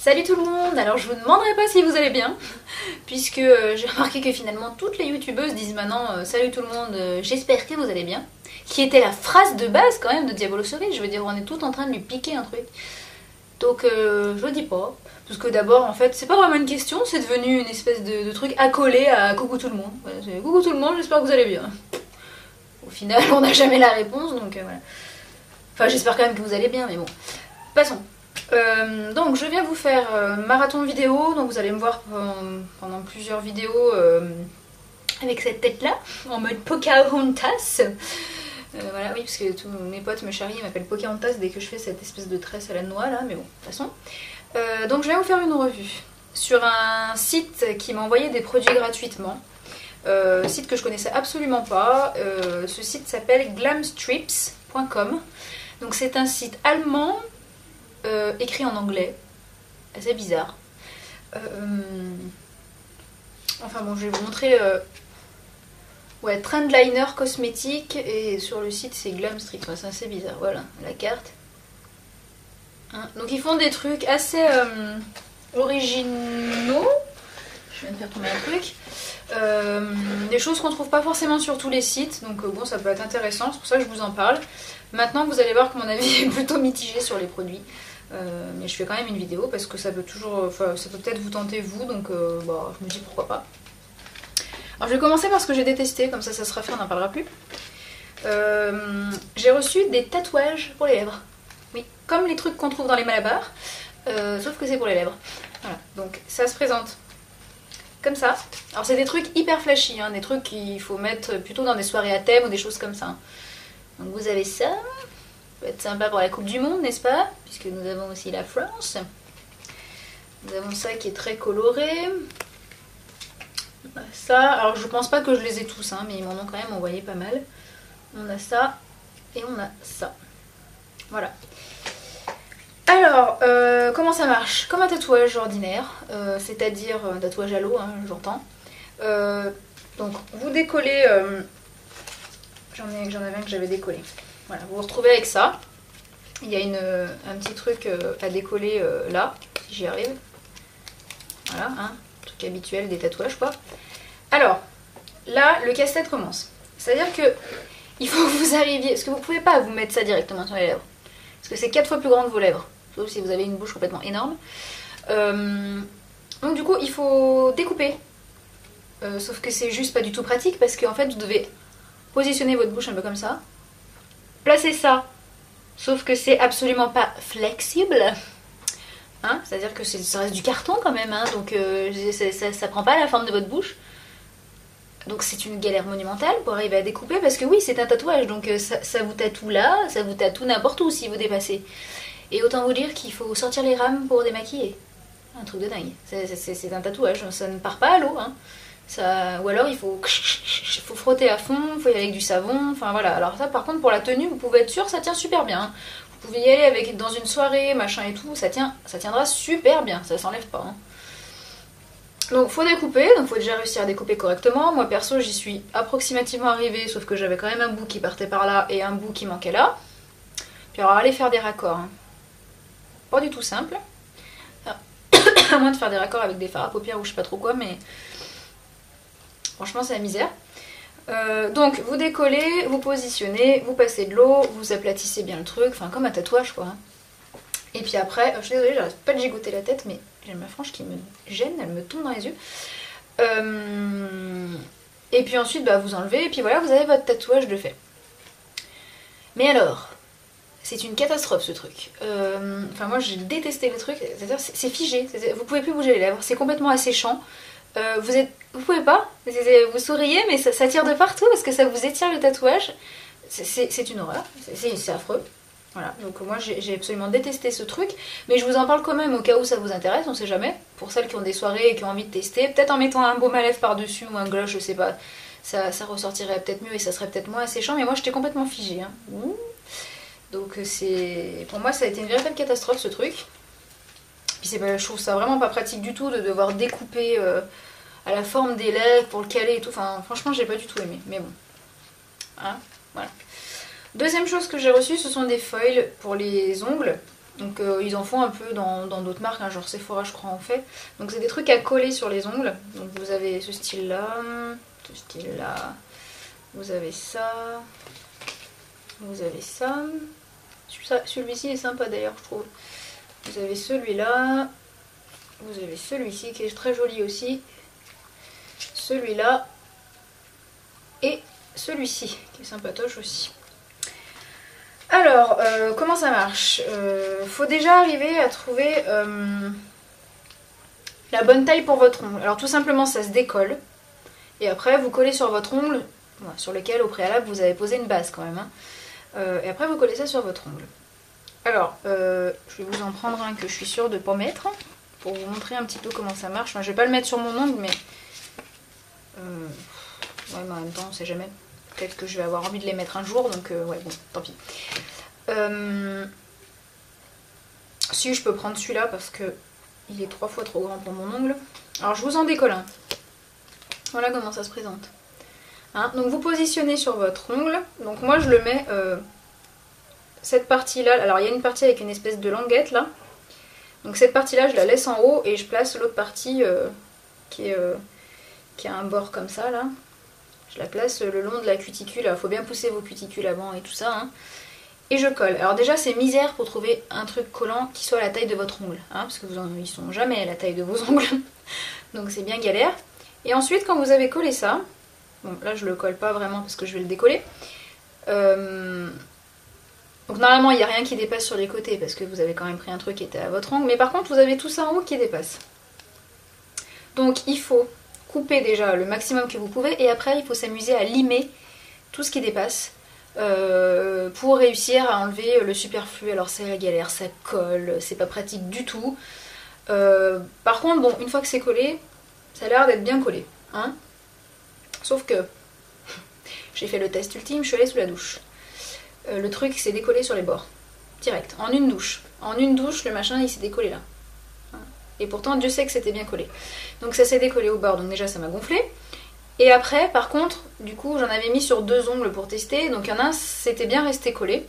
Salut tout le monde. Alors je vous demanderai pas si vous allez bien, puisque j'ai remarqué que finalement toutes les youtubeuses disent maintenant salut tout le monde, j'espère que vous allez bien, qui était la phrase de base quand même de Diabolo Cerise. Je veux dire, on est toutes en train de lui piquer un truc. Donc je le dis pas, parce que d'abord en fait c'est pas vraiment une question, c'est devenu une espèce de truc accolé à coucou tout le monde. Voilà, coucou tout le monde, j'espère que vous allez bien. Au final on n'a jamais la réponse, donc voilà. Enfin j'espère quand même que vous allez bien, mais bon. Passons. Donc je viens vous faire marathon vidéo, donc vous allez me voir pendant plusieurs vidéos avec cette tête là, en mode Pocahontas. Voilà, oui, parce que tous mes potes me charrient, ils m'appellent Pocahontas dès que je fais cette espèce de tresse à la noix là, mais bon, de toute façon. Donc je vais vous faire une revue sur un site qui m'a envoyé des produits gratuitement. Site que je connaissais absolument pas. Ce site s'appelle glamstrips.com. Donc c'est un site allemand. Écrit en anglais, assez bizarre. Enfin bon, je vais vous montrer. Ouais, Trendliner cosmétique, et sur le site c'est Glamstrips. Ouais, c'est assez bizarre. Voilà la carte. Hein, donc ils font des trucs assez originaux. Je viens de faire tomber un truc. Des choses qu'on trouve pas forcément sur tous les sites, donc bon, ça peut être intéressant, c'est pour ça que je vous en parle. Maintenant vous allez voir que mon avis est plutôt mitigé sur les produits. Mais je fais quand même une vidéo parce que ça peut toujours, enfin, ça peut peut-être vous tenter vous, donc bah, je me dis pourquoi pas. Alors je vais commencer par ce que j'ai détesté, comme ça sera fait, on n'en parlera plus. J'ai reçu des tatouages pour les lèvres. Oui, comme les trucs qu'on trouve dans les Malabars, sauf que c'est pour les lèvres. Voilà, donc ça se présente comme ça. Alors c'est des trucs hyper flashy, hein, des trucs qu'il faut mettre plutôt dans des soirées à thème ou des choses comme ça. Donc vous avez ça. Ça peut être sympa pour la Coupe du Monde, n'est-ce pas? Puisque nous avons aussi la France. Nous avons ça qui est très coloré. On a ça. Alors je pense pas que je les ai tous, hein, mais ils m'en ont quand même envoyé pas mal. On a ça et on a ça. Voilà. Alors, comment ça marche? Comme un tatouage ordinaire, c'est-à-dire un tatouage à l'eau, hein, j'entends. Donc vous décollez. J'en avais un que j'avais décollé. Voilà, vous vous retrouvez avec ça. Il y a un petit truc à décoller là, si j'y arrive. Voilà, hein, truc habituel des tatouages quoi. Alors, là, le casse-tête commence. C'est-à-dire que il faut que vous arriviez, parce que vous pouvez pas vous mettre ça directement sur les lèvres. Parce que c'est 4 fois plus grand que vos lèvres. Sauf si vous avez une bouche complètement énorme. Donc du coup, il faut découper. Sauf que c'est juste pas du tout pratique parce qu'en fait, vous devez positionner votre bouche un peu comme ça. Placer ça, sauf que c'est absolument pas flexible, hein, c'est-à-dire que ça reste du carton quand même, hein, donc ça prend pas la forme de votre bouche. Donc c'est une galère monumentale pour arriver à découper, parce que oui, c'est un tatouage, donc ça vous tatoue là, ça vous tatoue n'importe où si vous dépassez. Et autant vous dire qu'il faut sortir les rames pour démaquiller. Un truc de dingue. C'est un tatouage, ça ne part pas à l'eau, hein. Ça, ou alors il faut frotter à fond, il faut y aller avec du savon, enfin voilà. Alors ça par contre pour la tenue vous pouvez être sûr ça tient super bien. Vous pouvez y aller dans une soirée, machin et tout, ça tiendra super bien, ça s'enlève pas. Hein. Donc faut découper, donc faut déjà réussir à découper correctement. Moi perso j'y suis approximativement arrivée, sauf que j'avais quand même un bout qui partait par là et un bout qui manquait là. Puis alors aller faire des raccords, hein. Pas du tout simple. Alors, à moins de faire des raccords avec des fards à paupières ou je sais pas trop quoi, mais... Franchement, c'est la misère. Donc, vous décollez, vous positionnez, vous passez de l'eau, vous aplatissez bien le truc, enfin comme un tatouage quoi. Et puis après, je suis désolée, j'arrête pas de gigoter la tête, mais j'ai ma frange qui me gêne, elle me tombe dans les yeux. Et puis ensuite, bah, vous enlevez, et puis voilà, vous avez votre tatouage de fait. Mais alors, c'est une catastrophe ce truc. Enfin, moi j'ai détesté le truc, c'est-à-dire c'est figé, vous pouvez plus bouger les lèvres, c'est complètement asséchant. Vous pouvez pas, vous souriez mais ça tire de partout parce que ça vous étire le tatouage. C'est une horreur, c'est affreux. Voilà, donc moi j'ai absolument détesté ce truc, mais je vous en parle quand même au cas où ça vous intéresse, on sait jamais. Pour celles qui ont des soirées et qui ont envie de tester, peut-être en mettant un baume à lèvres par-dessus ou un gloss, je sais pas, ça ressortirait peut-être mieux et ça serait peut-être moins asséchant, mais moi j'étais complètement figée. Hein. Donc pour moi ça a été une véritable catastrophe ce truc. Puis je trouve ça vraiment pas pratique du tout de devoir découper à la forme des lèvres pour le caler et tout. Enfin, franchement, j'ai pas du tout aimé. Mais bon. Hein, voilà. Deuxième chose que j'ai reçue, ce sont des foils pour les ongles. Donc ils en font un peu dans d'autres marques, hein, genre Sephora je crois en fait. Donc c'est des trucs à coller sur les ongles. Donc vous avez ce style là, vous avez ça, vous avez ça. Celui-ci est sympa d'ailleurs je trouve. Vous avez celui-là, vous avez celui-ci qui est très joli aussi, celui-là et celui-ci qui est sympatoche aussi. Alors, comment ça marche? Faut déjà arriver à trouver la bonne taille pour votre ongle. Alors tout simplement ça se décolle et après vous collez sur votre ongle, sur lequel au préalable vous avez posé une base quand même. Hein. Et après vous collez ça sur votre ongle. Alors, je vais vous en prendre un que je suis sûre de ne pas mettre pour vous montrer un petit peu comment ça marche. Enfin, je vais pas le mettre sur mon ongle mais... ouais mais en même temps on sait jamais. Peut-être que je vais avoir envie de les mettre un jour, donc ouais, bon, tant pis. Si, je peux prendre celui-là parce que il est 3 fois trop grand pour mon ongle. Alors, je vous en décolle un. Voilà comment ça se présente. Hein, donc, vous positionnez sur votre ongle. Donc, moi, je le mets... cette partie-là... Alors, il y a une partie avec une espèce de languette, là. Donc, cette partie-là, je la laisse en haut et je place l'autre partie qui a un bord comme ça, là. Je la place le long de la cuticule. Il faut bien pousser vos cuticules avant et tout ça. Hein. Et je colle. Alors déjà, c'est misère pour trouver un truc collant qui soit à la taille de votre ongle. Hein, parce que ils sont jamais à la taille de vos ongles. Donc c'est bien galère. Et ensuite, quand vous avez collé ça... Bon, là, je le colle pas vraiment parce que je vais le décoller. Donc normalement, il n'y a rien qui dépasse sur les côtés parce que vous avez quand même pris un truc qui était à votre ongle. Mais par contre, vous avez tout ça en haut qui dépasse. Donc il faut... couper déjà le maximum que vous pouvez et après il faut s'amuser à limer tout ce qui dépasse pour réussir à enlever le superflu. Alors c'est la galère, ça colle, c'est pas pratique du tout. Par contre bon, une fois que c'est collé, ça a l'air d'être bien collé. Hein, sauf que j'ai fait le test ultime, je suis allée sous la douche. Le truc c'est décollé sur les bords, direct, en une douche. En une douche le machin il s'est décollé là. Et pourtant, Dieu sait que c'était bien collé. Donc ça s'est décollé au bord, donc déjà ça m'a gonflé. Et après, par contre, du coup, j'en avais mis sur 2 ongles pour tester. Donc il y en a un, c'était bien resté collé.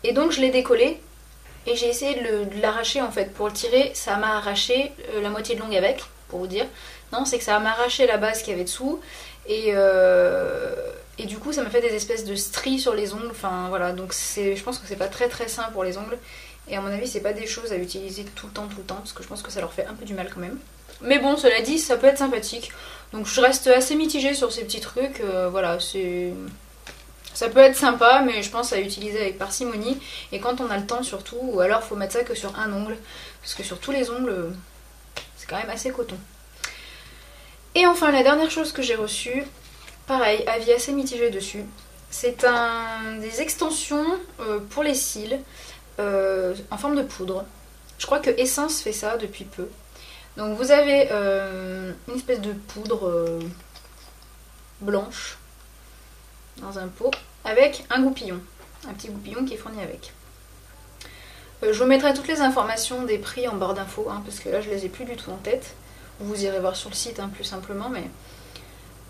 Et donc je l'ai décollé. Et j'ai essayé de l'arracher en fait. Pour le tirer, ça m'a arraché la moitié de l'ongle avec, pour vous dire. Non, c'est que ça m'a arraché la base qu'il y avait dessous. Et du coup, ça m'a fait des espèces de stries sur les ongles. Enfin voilà, donc je pense que c'est pas très très sain pour les ongles. Et à mon avis, c'est pas des choses à utiliser tout le temps, parce que je pense que ça leur fait un peu du mal quand même. Mais bon, cela dit, ça peut être sympathique. Donc je reste assez mitigée sur ces petits trucs. Voilà, ça peut être sympa, mais je pense à utiliser avec parcimonie. Et quand on a le temps surtout, ou alors faut mettre ça que sur un ongle. Parce que sur tous les ongles, c'est quand même assez coton. Et enfin, la dernière chose que j'ai reçue, pareil, avis assez mitigé dessus. C'est des extensions pour les cils. En forme de poudre. Je crois que Essence fait ça depuis peu. Donc vous avez une espèce de poudre blanche dans un pot avec un goupillon. Un petit goupillon qui est fourni avec. Je vous mettrai toutes les informations des prix en barre d'infos, hein, parce que là je les ai plus du tout en tête. Vous irez voir sur le site hein, plus simplement. Mais...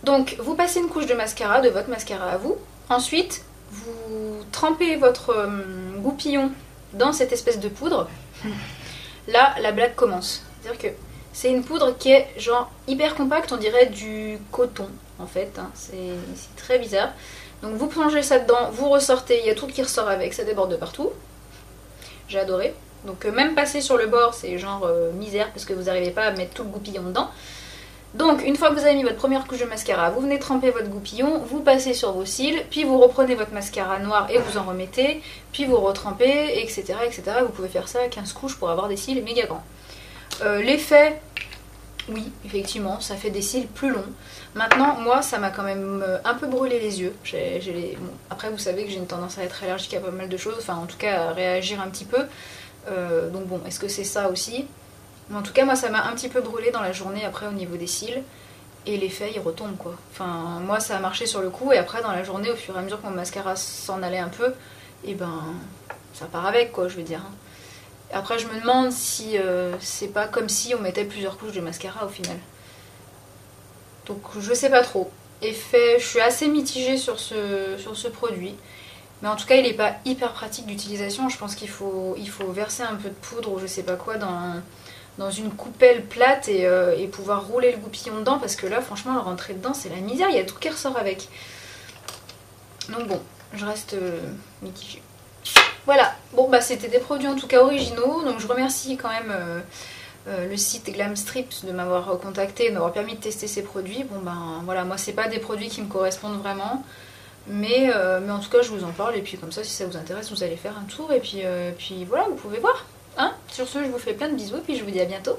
Donc vous passez une couche de mascara, de votre mascara à vous. Ensuite vous trempez votre goupillon dans cette espèce de poudre. Là la blague commence. C'est-à-dire que c'est une poudre qui est genre hyper compacte, on dirait du coton en fait, hein. C'est très bizarre. Donc vous plongez ça dedans, vous ressortez, il y a tout qui ressort avec, ça déborde de partout. J'ai adoré. Donc même passer sur le bord c'est genre misère parce que vous n'arrivez pas à mettre tout le goupillon dedans. Donc une fois que vous avez mis votre première couche de mascara, vous venez tremper votre goupillon, vous passez sur vos cils, puis vous reprenez votre mascara noir et vous en remettez, puis vous retrempez, etc. etc. Vous pouvez faire ça à 15 couches pour avoir des cils méga grands. L'effet, oui, effectivement, ça fait des cils plus longs. Maintenant, moi, ça m'a quand même un peu brûlé les yeux. Bon, après, vous savez que j'ai une tendance à être allergique à pas mal de choses, enfin en tout cas à réagir un petit peu. Donc bon, est-ce que c'est ça aussi ? Mais en tout cas, moi, ça m'a un petit peu brûlé dans la journée après au niveau des cils. Et l'effet, il retombe quoi. Enfin, moi, ça a marché sur le coup. Et après, dans la journée, au fur et à mesure que mon mascara s'en allait un peu, et ben, ça part avec quoi, je veux dire. Après, je me demande si c'est pas comme si on mettait plusieurs couches de mascara au final. Donc, je sais pas trop. Effet, je suis assez mitigée sur ce produit. Mais en tout cas il est pas hyper pratique d'utilisation. Je pense qu'il faut verser un peu de poudre ou je sais pas quoi dans une coupelle plate et pouvoir rouler le goupillon dedans, parce que là franchement le rentrer dedans c'est la misère, il y a tout qui ressort avec. Donc bon, je reste mitigée. Voilà, bon bah c'était des produits en tout cas originaux, donc je remercie quand même le site Glamstrip de m'avoir contacté, de m'avoir permis de tester ces produits. Bon ben voilà, moi c'est pas des produits qui me correspondent vraiment, mais en tout cas je vous en parle, et puis comme ça si ça vous intéresse vous allez faire un tour, et puis voilà, vous pouvez voir. Hein, sur ce je vous fais plein de bisous, et puis je vous dis à bientôt.